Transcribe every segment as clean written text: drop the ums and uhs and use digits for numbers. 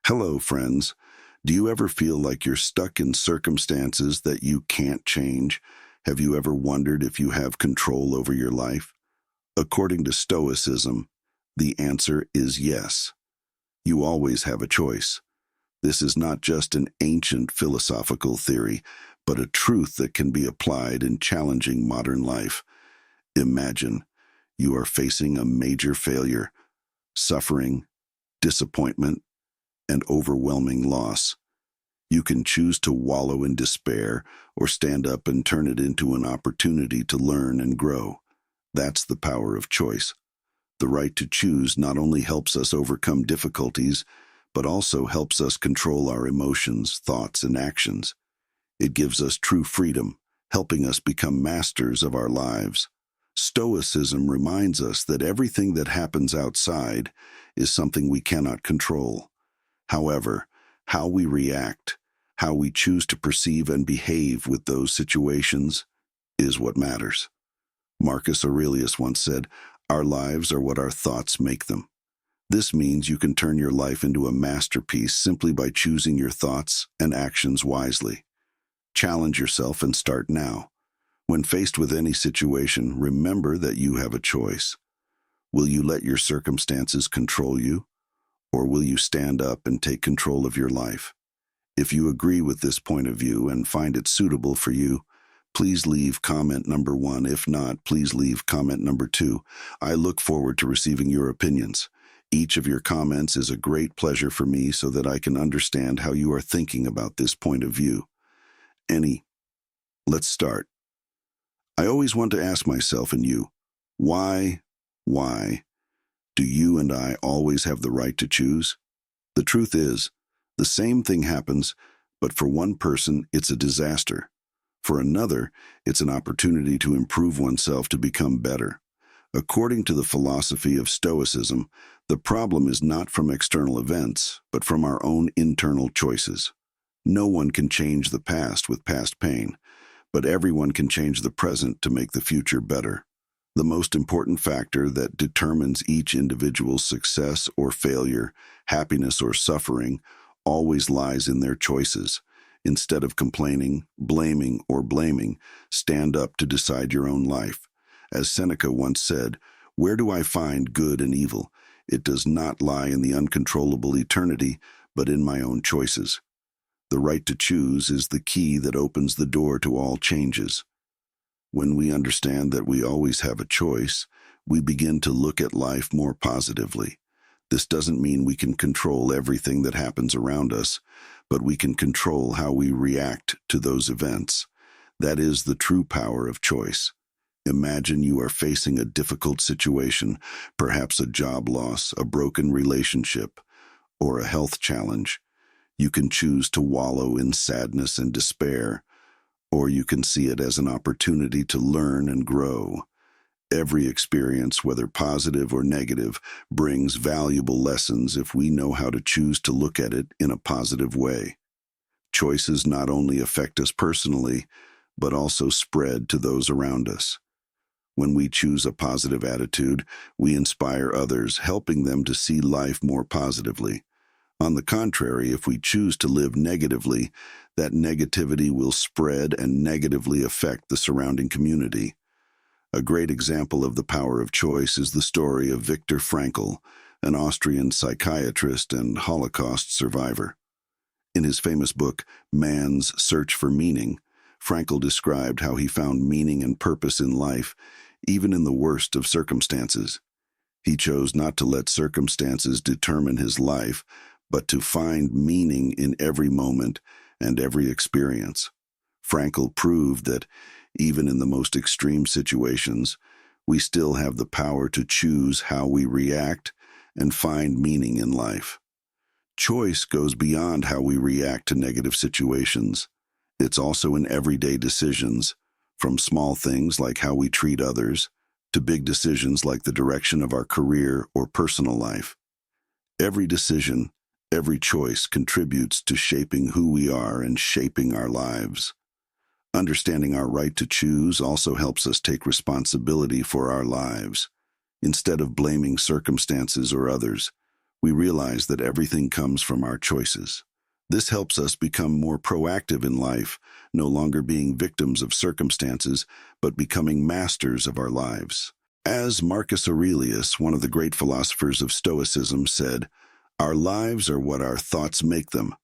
Hello, friends. Do you ever feel like you're stuck in circumstances that you can't change? Have you ever wondered if you have control over your life? According to Stoicism, the answer is yes. You always have a choice. This is not just an ancient philosophical theory, but a truth that can be applied in challenging modern life. Imagine you are facing a major failure, suffering, disappointment, and overwhelming loss. You can choose to wallow in despair or stand up and turn it into an opportunity to learn and grow. That's the power of choice. The right to choose not only helps us overcome difficulties, but also helps us control our emotions, thoughts, and actions. It gives us true freedom, helping us become masters of our lives. Stoicism reminds us that everything that happens outside is something we cannot control. However, how we react, how we choose to perceive and behave with those situations, is what matters. Marcus Aurelius once said, "Our lives are what our thoughts make them." This means you can turn your life into a masterpiece simply by choosing your thoughts and actions wisely. Challenge yourself and start now. When faced with any situation, remember that you have a choice. Will you let your circumstances control you? Or will you stand up and take control of your life? If you agree with this point of view and find it suitable for you, please leave comment number 1. If not, please leave comment number 2. I look forward to receiving your opinions. Each of your comments is a great pleasure for me so that I can understand how you are thinking about this point of view. Let's start. I always want to ask myself and you, why? Do you and I always have the right to choose? The truth is, the same thing happens, but for one person, it's a disaster. For another, it's an opportunity to improve oneself to become better. According to the philosophy of Stoicism, the problem is not from external events, but from our own internal choices. No one can change the past with past pain, but everyone can change the present to make the future better. The most important factor that determines each individual's success or failure, happiness or suffering, always lies in their choices. Instead of complaining, blaming, or blaming, stand up to decide your own life. As Seneca once said, "Where do I find good and evil? It does not lie in the uncontrollable eternity, but in my own choices." The right to choose is the key that opens the door to all changes. When we understand that we always have a choice, we begin to look at life more positively. This doesn't mean we can control everything that happens around us, but we can control how we react to those events. That is the true power of choice. Imagine you are facing a difficult situation, perhaps a job loss, a broken relationship, or a health challenge. You can choose to wallow in sadness and despair, or you can see it as an opportunity to learn and grow. Every experience, whether positive or negative, brings valuable lessons if we know how to choose to look at it in a positive way. Choices not only affect us personally, but also spread to those around us. When we choose a positive attitude, we inspire others, helping them to see life more positively. On the contrary, if we choose to live negatively, that negativity will spread and negatively affect the surrounding community. A great example of the power of choice is the story of Viktor Frankl, an Austrian psychiatrist and Holocaust survivor. In his famous book, Man's Search for Meaning, Frankl described how he found meaning and purpose in life, even in the worst of circumstances. He chose not to let circumstances determine his life, but to find meaning in every moment and every experience. Frankl proved that, even in the most extreme situations, we still have the power to choose how we react and find meaning in life. Choice goes beyond how we react to negative situations. It's also in everyday decisions, from small things like how we treat others, to big decisions like the direction of our career or personal life. Every decision, every choice contributes to shaping who we are and shaping our lives. Understanding our right to choose also helps us take responsibility for our lives. Instead of blaming circumstances or others, we realize that everything comes from our choices. This helps us become more proactive in life, no longer being victims of circumstances, but becoming masters of our lives. As Marcus Aurelius, one of the great philosophers of Stoicism, said, "Our lives are what our thoughts make them.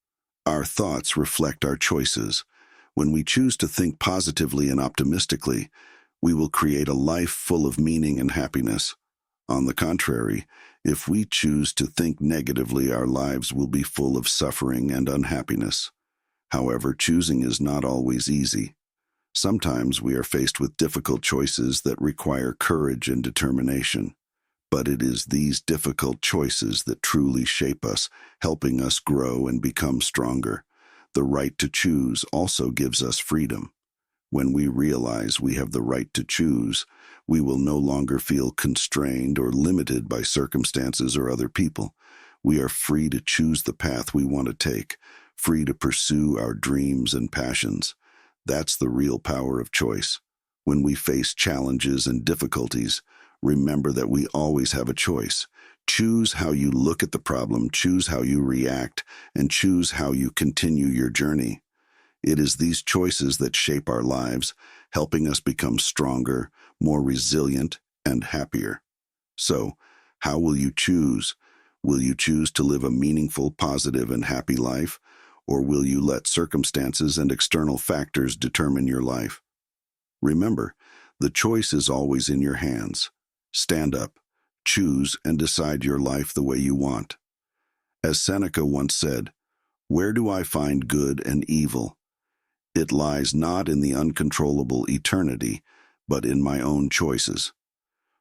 Our thoughts reflect our choices. When we choose to think positively and optimistically, we will create a life full of meaning and happiness. On the contrary, if we choose to think negatively, our lives will be full of suffering and unhappiness. However, choosing is not always easy. Sometimes we are faced with difficult choices that require courage and determination. But it is these difficult choices that truly shape us, helping us grow and become stronger. The right to choose also gives us freedom. When we realize we have the right to choose, we will no longer feel constrained or limited by circumstances or other people. We are free to choose the path we want to take, free to pursue our dreams and passions. That's the real power of choice. When we face challenges and difficulties, remember that we always have a choice. Choose how you look at the problem, choose how you react, and choose how you continue your journey. It is these choices that shape our lives, helping us become stronger, more resilient, and happier. So, how will you choose? Will you choose to live a meaningful, positive, and happy life? Or will you let circumstances and external factors determine your life? Remember, the choice is always in your hands. Stand up, choose, and decide your life the way you want. As Seneca once said, "Where do I find good and evil? It lies not in the uncontrollable eternity, but in my own choices."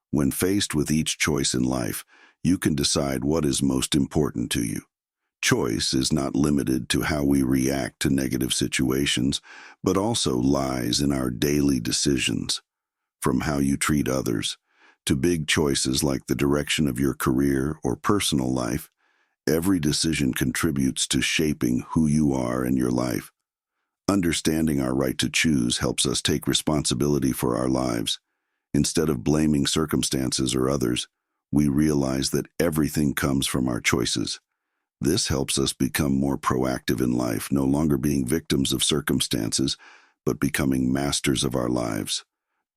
When faced with each choice in life, you can decide what is most important to you. Choice is not limited to how we react to negative situations, but also lies in our daily decisions. From how you treat others, to big choices like the direction of your career or personal life, every decision contributes to shaping who you are and your life. Understanding our right to choose helps us take responsibility for our lives. Instead of blaming circumstances or others, we realize that everything comes from our choices. This helps us become more proactive in life, no longer being victims of circumstances, but becoming masters of our lives.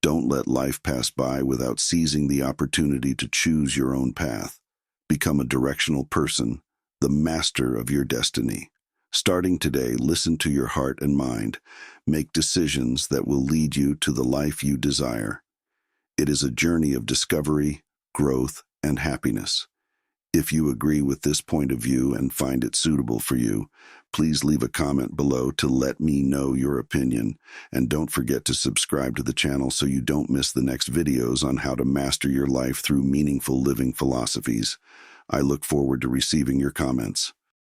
Don't let life pass by without seizing the opportunity to choose your own path. Become a directional person, the master of your destiny. Starting today, listen to your heart and mind. Make decisions that will lead you to the life you desire. It is a journey of discovery, growth, and happiness. If you agree with this point of view and find it suitable for you, please leave a comment below to let me know your opinion. And don't forget to subscribe to the channel so you don't miss the next videos on how to master your life through meaningful living philosophies. I look forward to receiving your comments.